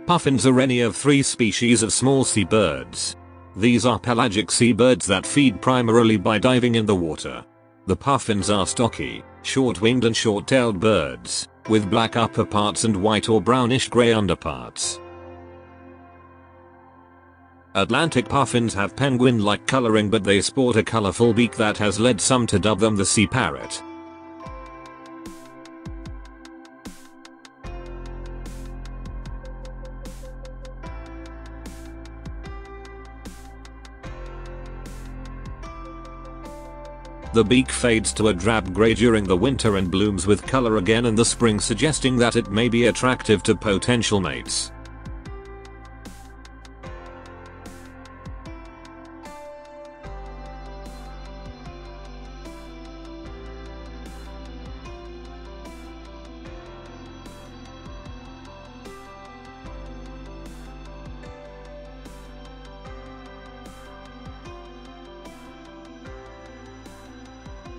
Puffins are any of 3 species of small seabirds. These are pelagic seabirds that feed primarily by diving in the water. The puffins are stocky, short-winged and short-tailed birds, with black upperparts and white or brownish-grey underparts. Atlantic puffins have penguin-like coloring, but they sport a colorful beak that has led some to dub them the sea parrot. The beak fades to a drab grey during the winter and blooms with color again in the spring, suggesting that it may be attractive to potential mates.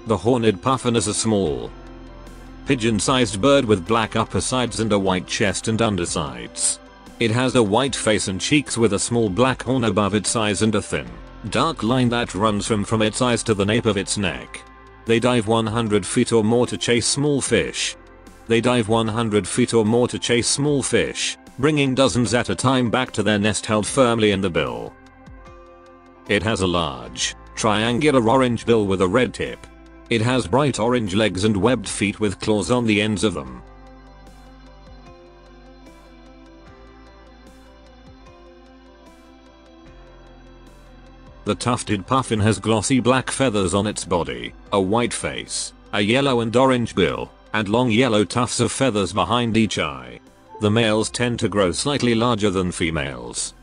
The horned puffin is a small, pigeon-sized bird with black uppersides and a white chest and undersides. It has a white face and cheeks with a small black horn above its eyes and a thin, dark line that runs from its eyes to the nape of its neck. They dive 100 feet or more to chase small fish. Bringing dozens at a time back to their nest held firmly in the bill. It has a large, triangular orange bill with a red tip. It has bright orange legs and webbed feet with claws on the ends of them. The tufted puffin has glossy black feathers on its body, a white face, a yellow and orange bill, and long yellow tufts of feathers behind each eye. The males tend to grow slightly larger than females.